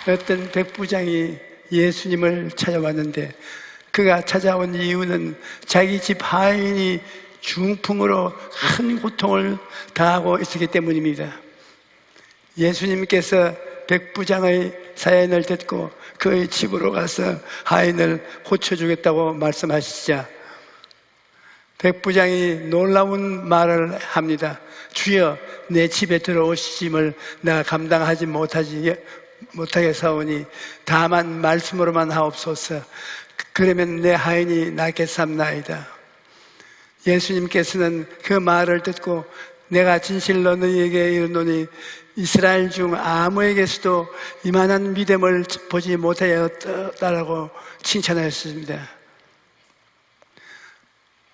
어떤 백부장이 예수님을 찾아왔는데 그가 찾아온 이유는 자기 집 하인이 중풍으로 큰 고통을 당하고 있었기 때문입니다. 예수님께서 백부장의 사연을 듣고 그의 집으로 가서 하인을 고쳐주겠다고 말씀하시자 백부장이 놀라운 말을 합니다. 주여, 내 집에 들어오심을 내가 감당하지 못하겠사오니 다만 말씀으로만 하옵소서. 그러면 내 하인이 낫겠사옵나이다. 예수님께서는 그 말을 듣고 내가 진실로 너희에게 이르노니 이스라엘 중 아무에게서도 이만한 믿음을 보지 못하였다라고 칭찬하였습니다.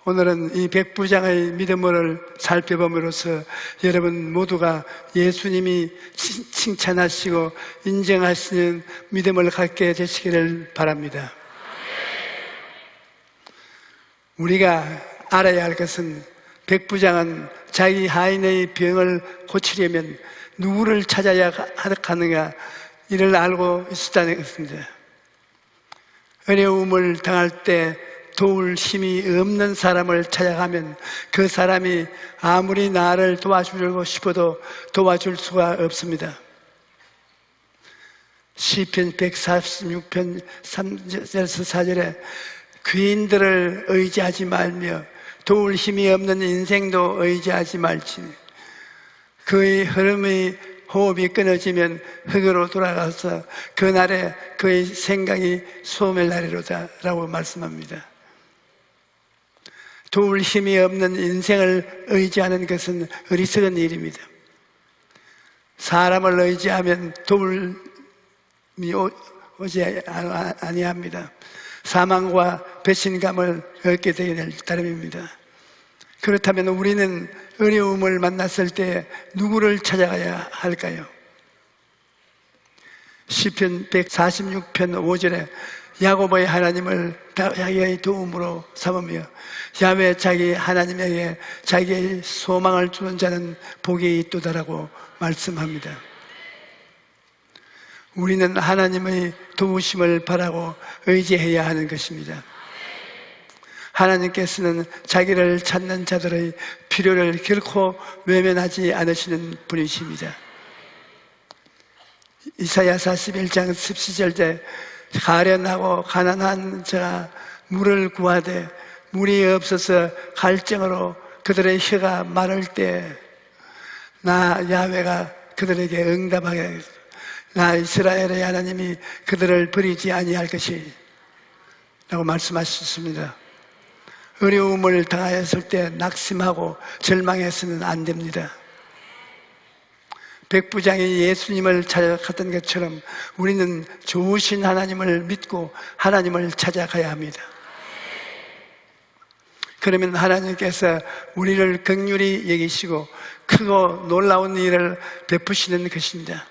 오늘은 이 백부장의 믿음을 살펴봄으로써 여러분 모두가 예수님이 칭찬하시고 인정하시는 믿음을 갖게 되시기를 바랍니다. 우리가 알아야 할 것은 백부장은 자기 하인의 병을 고치려면 누구를 찾아야 하는가 이를 알고 있었다는 것입니다. 어려움을 당할 때 도울 힘이 없는 사람을 찾아가면 그 사람이 아무리 나를 도와주려고 싶어도 도와줄 수가 없습니다. 시편 146편 3절에서 4절에 귀인들을 의지하지 말며 도울 힘이 없는 인생도 의지하지 말지니 그의 흐름의 호흡이 끊어지면 흙으로 돌아가서 그날에 그의 생각이 소멸하리로다 라고 말씀합니다. 도울 힘이 없는 인생을 의지하는 것은 어리석은 일입니다. 사람을 의지하면 도움이 오지 아니합니다. 사망과 배신감을 얻게 되기 따름입니다. 그렇다면 우리는 어려움을 만났을 때 누구를 찾아가야 할까요? 시편 146편 5절에 야곱의 하나님을 자기의 도움으로 삼으며 야훼 자기 하나님에게 자기의 소망을 주는 자는 복이 있도다라고 말씀합니다. 우리는 하나님의 도우심을 바라고 의지해야 하는 것입니다. 하나님께서는 자기를 찾는 자들의 필요를 결코 외면하지 않으시는 분이십니다. 이사야 41장 17절에 가련하고 가난한 자가 물을 구하되 물이 없어서 갈증으로 그들의 혀가 마를 때 나 야훼가 그들에게 응답하게 나 이스라엘의 하나님이 그들을 버리지 아니할 것이 라고 말씀하셨습니다. 어려움을 당하였을 때 낙심하고 절망해서는 안 됩니다. 백부장이 예수님을 찾아갔던 것처럼 우리는 좋으신 하나님을 믿고 하나님을 찾아가야 합니다. 그러면 하나님께서 우리를 긍휼히 여기시고 크고 놀라운 일을 베푸시는 것입니다.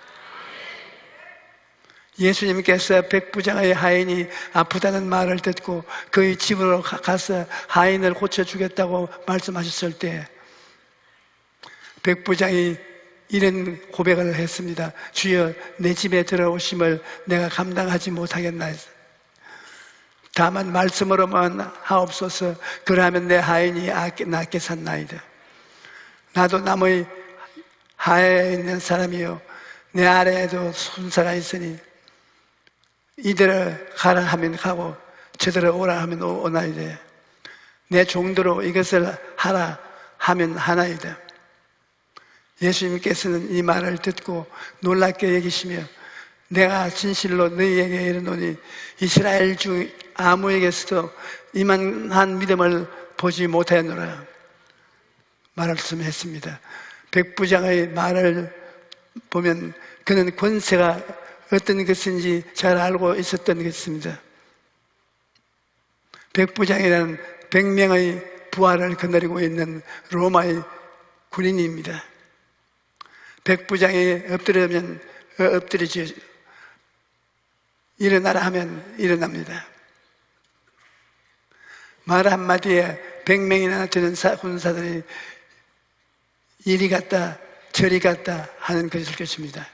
예수님께서 백부장의 하인이 아프다는 말을 듣고 그의 집으로 가서 하인을 고쳐주겠다고 말씀하셨을 때 백부장이 이런 고백을 했습니다. 주여, 내 집에 들어오심을 내가 감당하지 못하겠나이다. 다만 말씀으로만 하옵소서. 그러하면 내 하인이 낫게 샀나이다. 나도 남의 하에 있는 사람이요 내 아래에도 손사가 있으니 이들을 가라 하면 가고 저들을 오라 하면 오나이다. 내 종대로 이것을 하라 하면 하나이다. 예수님께서는 이 말을 듣고 놀랍게 여기시며 내가 진실로 너희에게 이르노니 이스라엘 중 아무에게서도 이만한 믿음을 보지 못하였노라 말씀했습니다. 백부장의 말을 보면 그는 권세가 어떤 것인지 잘 알고 있었던 것입니다. 백부장이라는 100명의 부하를 거느리고 있는 로마의 군인입니다. 백부장이 엎드리면 엎드리지 일어나라 하면 일어납니다. 말 한마디에 100명이나 되는 군사들이 이리 갔다 저리 갔다 하는 것일 것입니다.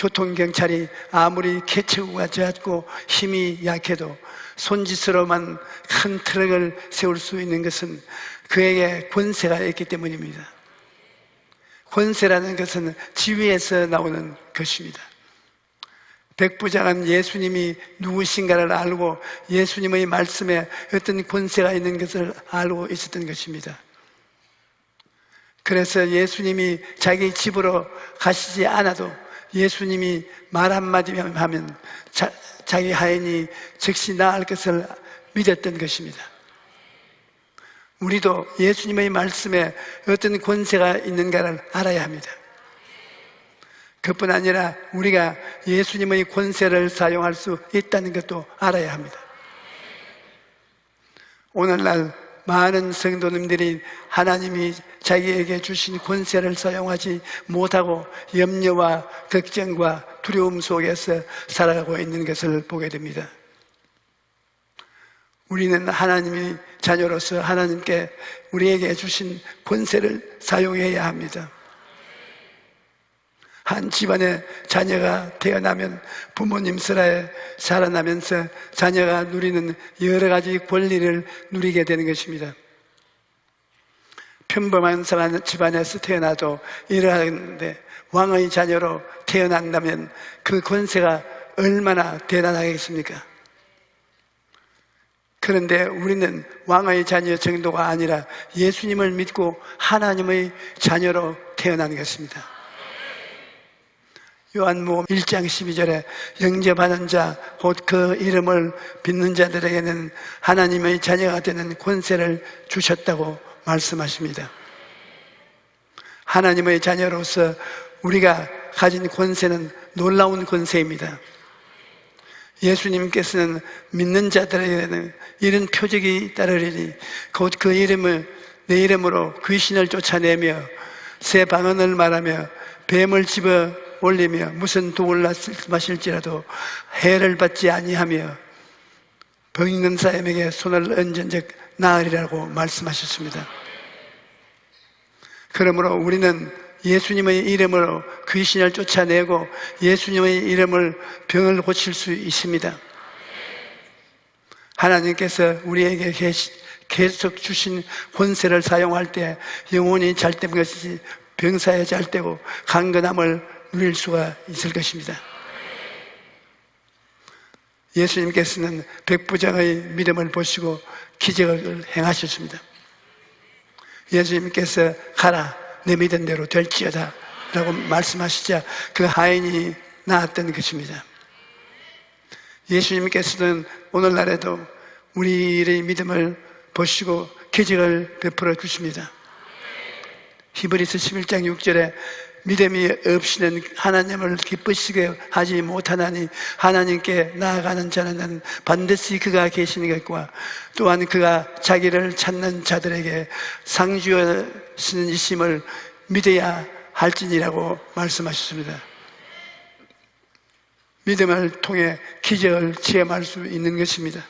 교통경찰이 아무리 개체구가 잦고 힘이 약해도 손짓으로만 큰 트럭을 세울 수 있는 것은 그에게 권세가 있기 때문입니다. 권세라는 것은 지위에서 나오는 것입니다. 백부장은 예수님이 누구신가를 알고 예수님의 말씀에 어떤 권세가 있는 것을 알고 있었던 것입니다. 그래서 예수님이 자기 집으로 가시지 않아도 예수님이 말 한마디 하면 자기 하인이 즉시 나을 것을 믿었던 것입니다. 우리도 예수님의 말씀에 어떤 권세가 있는가를 알아야 합니다. 그뿐 아니라 우리가 예수님의 권세를 사용할 수 있다는 것도 알아야 합니다. 오늘날 많은 성도님들이 하나님이 자기에게 주신 권세를 사용하지 못하고 염려와 걱정과 두려움 속에서 살아가고 있는 것을 보게 됩니다. 우리는 하나님의 자녀로서 하나님께 우리에게 주신 권세를 사용해야 합니다. 한 집안에 자녀가 태어나면 부모님 슬하에 자라나면서 자녀가 누리는 여러 가지 권리를 누리게 되는 것입니다. 평범한 집안에서 태어나도 이러한데 왕의 자녀로 태어난다면 그 권세가 얼마나 대단하겠습니까? 그런데 우리는 왕의 자녀 정도가 아니라 예수님을 믿고 하나님의 자녀로 태어난 것입니다. 요한복음 1장 12절에 영접하는 자 곧 그 이름을 믿는 자들에게는 하나님의 자녀가 되는 권세를 주셨다고 말씀하십니다. 하나님의 자녀로서 우리가 가진 권세는 놀라운 권세입니다. 예수님께서는 믿는 자들에게는 이런 표적이 따르리니 곧 그 이름을 내 이름으로 귀신을 쫓아내며 새 방언을 말하며 뱀을 집어 올리며 무슨 독을 마실지라도 해를 받지 아니하며 병 있는 사람에게 손을 얹은 적 나으리라고 말씀하셨습니다. 그러므로 우리는 예수님의 이름으로 귀신을 쫓아내고 예수님의 이름을 병을 고칠 수 있습니다. 하나님께서 우리에게 계속 주신 권세를 사용할 때 영혼이 잘된 것이 병사에 잘되고 강건함을 누릴 수가 있을 것입니다. 예수님께서는 백부장의 믿음을 보시고 기적을 행하셨습니다. 예수님께서 가라 내 믿은 대로 될지어다 라고 말씀하시자 그 하인이 나았던 것입니다. 예수님께서는 오늘날에도 우리의 믿음을 보시고 기적을 베풀어 주십니다. 히브리서 11장 6절에 믿음이 없이는 하나님을 기쁘시게 하지 못하나니 하나님께 나아가는 자는 반드시 그가 계시는 것과 또한 그가 자기를 찾는 자들에게 상주하시는 이심을 믿어야 할지니라고 말씀하셨습니다. 믿음을 통해 기적을 체험할 수 있는 것입니다.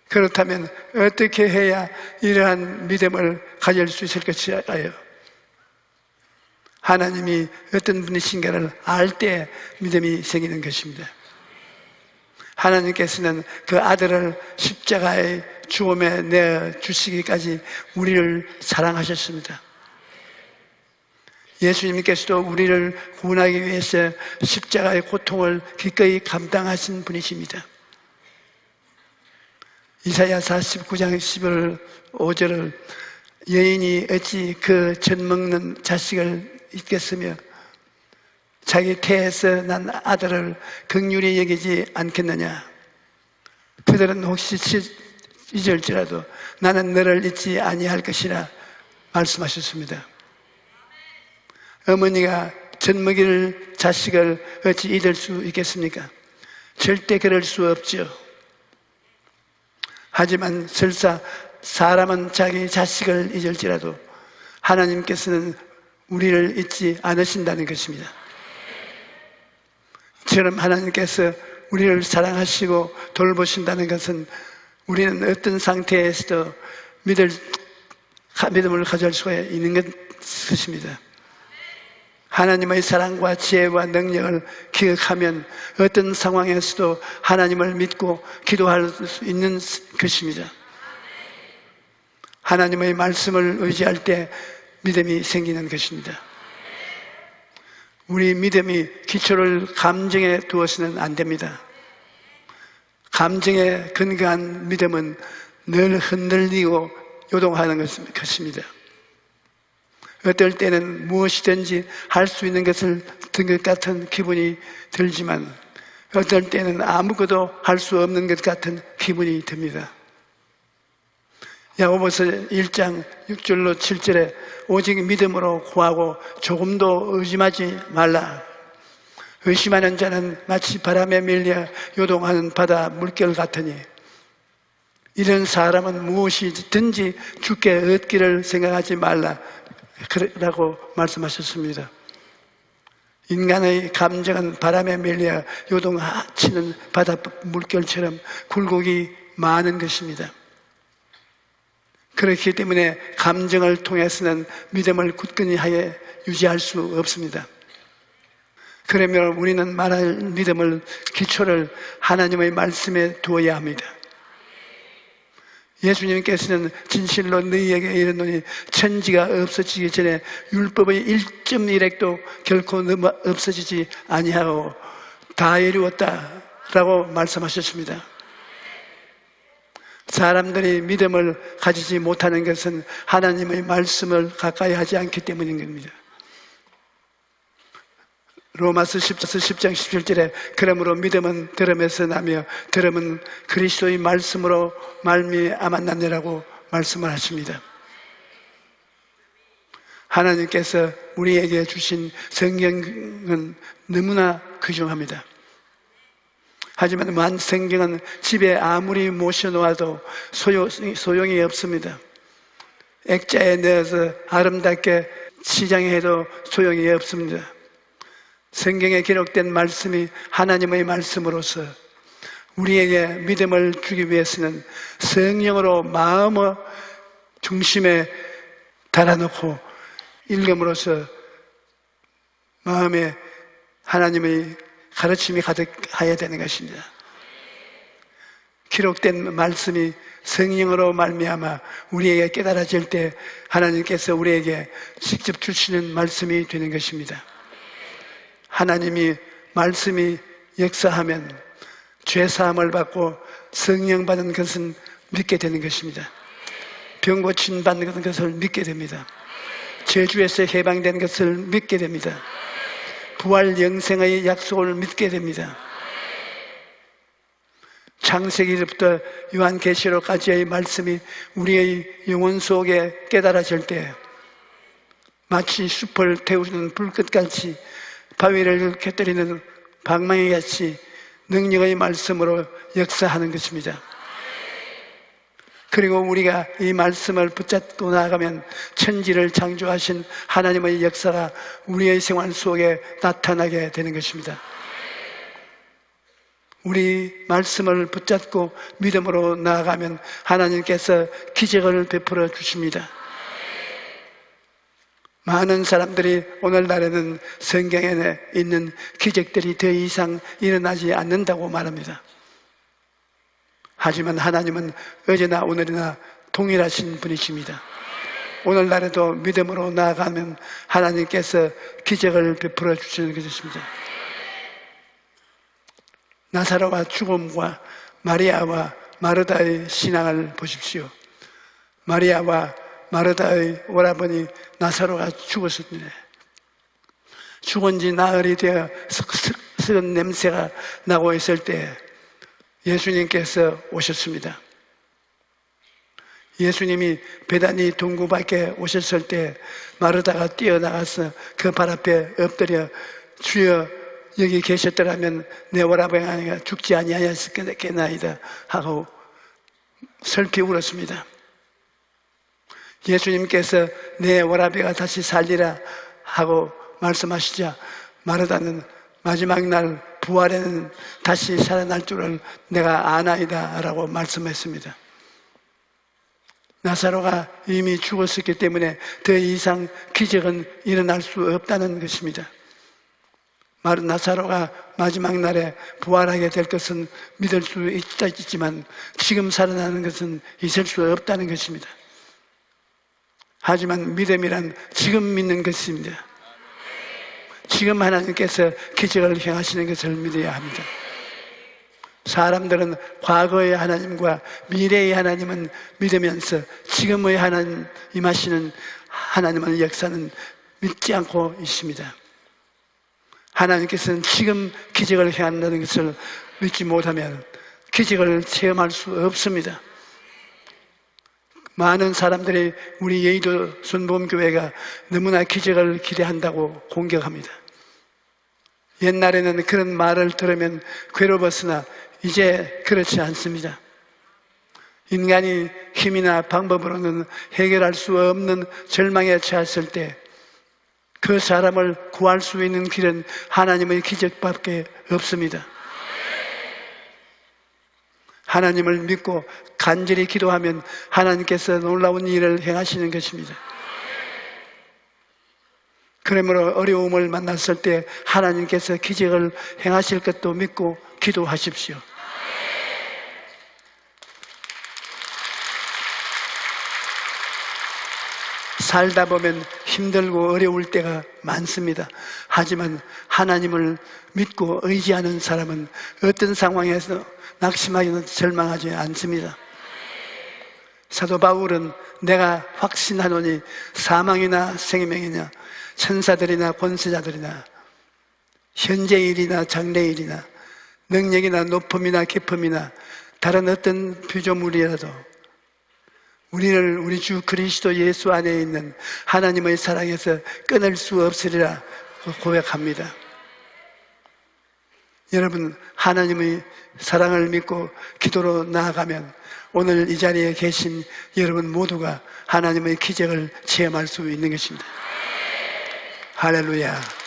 그렇다면 어떻게 해야 이러한 믿음을 가질 수 있을 것일까요? 하나님이 어떤 분이신가를 알 때 믿음이 생기는 것입니다. 하나님께서는 그 아들을 십자가의 죽음에 내어 주시기까지 우리를 사랑하셨습니다. 예수님께서도 우리를 구원하기 위해서 십자가의 고통을 기꺼이 감당하신 분이십니다. 이사야 49장 15절을 여인이 어찌 그 젖먹는 자식을 잊겠으며 자기 태에서 난 아들을 긍휼히 여기지 않겠느냐. 그들은 혹시 잊을지라도 나는 너를 잊지 아니할 것이라 말씀하셨습니다. 어머니가 젖먹일 자식을 어찌 잊을 수 있겠습니까? 절대 그럴 수 없죠. 하지만 설사 사람은 자기 자식을 잊을지라도 하나님께서는 우리를 잊지 않으신다는 것입니다. 저처럼 하나님께서 우리를 사랑하시고 돌보신다는 것은 우리는 어떤 상태에서도 믿음을 가질 수가 있는 것입니다. 하나님의 사랑과 지혜와 능력을 기억하면 어떤 상황에서도 하나님을 믿고 기도할 수 있는 것입니다. 하나님의 말씀을 의지할 때 믿음이 생기는 것입니다. 우리 믿음이 기초를 감정에 두어서는 안 됩니다. 감정에 근거한 믿음은 늘 흔들리고 요동하는 것입니다. 어떨 때는 무엇이든지 할 수 있는 것을 든 것 같은 기분이 들지만 어떨 때는 아무것도 할 수 없는 것 같은 기분이 듭니다. 야고보서 1장 6절로 7절에 오직 믿음으로 구하고 조금도 의심하지 말라. 의심하는 자는 마치 바람에 밀려 요동하는 바다 물결 같으니 이런 사람은 무엇이든지 주께 얻기를 생각하지 말라 라고 말씀하셨습니다. 인간의 감정은 바람에 밀려 요동치는 바다 물결처럼 굴곡이 많은 것입니다. 그렇기 때문에 감정을 통해서는 믿음을 굳건히 하여 유지할 수 없습니다. 그러면 우리는 말할 믿음을 기초를 하나님의 말씀에 두어야 합니다. 예수님께서는 진실로 너희에게 이르노니 천지가 없어지기 전에 율법의 1.1획도 결코 없어지지 아니하고 다 이루었다 라고 말씀하셨습니다. 사람들이 믿음을 가지지 못하는 것은 하나님의 말씀을 가까이 하지 않기 때문인 겁니다. 로마서 10장 17절에 그러므로 믿음은 들음에서 나며 들음은 그리스도의 말씀으로 말미암았느니라고 말씀을 하십니다. 하나님께서 우리에게 주신 성경은 너무나 귀중합니다. 하지만 성경은 집에 아무리 모셔놓아도 소용이 없습니다. 액자에 넣어서 아름답게 치장해도 소용이 없습니다. 성경에 기록된 말씀이 하나님의 말씀으로서 우리에게 믿음을 주기 위해서는 성령으로 마음의 중심에 달아놓고 읽음으로써 마음에 하나님의 가르침이 가득하여야 되는 것입니다. 기록된 말씀이 성령으로 말미암아 우리에게 깨달아질 때 하나님께서 우리에게 직접 주시는 말씀이 되는 것입니다. 하나님이 말씀이 역사하면 죄사함을 받고 성령 받은 것은 믿게 되는 것입니다. 병 고침 받는 것을 믿게 됩니다. 저주에서 해방된 것을 믿게 됩니다. 부활 영생의 약속을 믿게 됩니다. 창세기부터 요한계시록까지의 말씀이 우리의 영혼 속에 깨달아질 때 마치 숲을 태우는 불꽃같이 바위를 곁들이는 방망이 같이 능력의 말씀으로 역사하는 것입니다. 그리고 우리가 이 말씀을 붙잡고 나아가면 천지를 창조하신 하나님의 역사가 우리의 생활 속에 나타나게 되는 것입니다. 우리 말씀을 붙잡고 믿음으로 나아가면 하나님께서 기적을 베풀어 주십니다. 많은 사람들이 오늘날에는 성경에 있는 기적들이 더 이상 일어나지 않는다고 말합니다. 하지만 하나님은 어제나 오늘이나 동일하신 분이십니다. 오늘날에도 믿음으로 나아가면 하나님께서 기적을 베풀어 주시는 것입니다. 나사로와 죽음과 마리아와 마르다의 신앙을 보십시오. 마리아와 마르다의 오라버니 나사로가 죽었습니다. 죽은 지 나흘이 되어 썩은 냄새가 나고 있을 때 예수님께서 오셨습니다. 예수님이 베다니 동굴 밖에 오셨을 때 마르다가 뛰어나가서 그 발 앞에 엎드려 주여 여기 계셨더라면 내 오라버니가 죽지 아니하였겠나이다 하고 슬피 울었습니다. 예수님께서 내 오라비가 다시 살리라 하고 말씀하시자 마르다는 마지막 날 부활에는 다시 살아날 줄을 내가 아나이다 라고 말씀했습니다. 나사로가 이미 죽었었기 때문에 더 이상 기적은 일어날 수 없다는 것입니다. 나사로가 마지막 날에 부활하게 될 것은 믿을 수 있지만 지금 살아나는 것은 있을 수 없다는 것입니다. 하지만 믿음이란 지금 믿는 것입니다. 지금 하나님께서 기적을 행하시는 것을 믿어야 합니다. 사람들은 과거의 하나님과 미래의 하나님은 믿으면서 지금의 하나님 임하시는 하나님의 역사는 믿지 않고 있습니다. 하나님께서는 지금 기적을 행한다는 것을 믿지 못하면 기적을 체험할 수 없습니다. 많은 사람들이 우리 여의도 순복음교회가 너무나 기적을 기대한다고 공격합니다. 옛날에는 그런 말을 들으면 괴로웠으나 이제 그렇지 않습니다. 인간이 힘이나 방법으로는 해결할 수 없는 절망에 처했을 때 그 사람을 구할 수 있는 길은 하나님의 기적밖에 없습니다. 하나님을 믿고 간절히 기도하면 하나님께서 놀라운 일을 행하시는 것입니다. 그러므로 어려움을 만났을 때 하나님께서 기적을 행하실 것도 믿고 기도하십시오. 살다 보면 힘들고 어려울 때가 많습니다. 하지만 하나님을 믿고 의지하는 사람은 어떤 상황에서 낙심하거나 절망하지 않습니다. 사도 바울은 내가 확신하노니 사망이나 생명이나 천사들이나 권세자들이나 현재일이나 장래일이나 능력이나 높음이나 깊음이나 다른 어떤 피조물이라도 우리를 우리 주 그리스도 예수 안에 있는 하나님의 사랑에서 끊을 수 없으리라 고백합니다. 여러분, 하나님의 사랑을 믿고 기도로 나아가면 오늘 이 자리에 계신 여러분 모두가 하나님의 기적을 체험할 수 있는 것입니다. 할렐루야.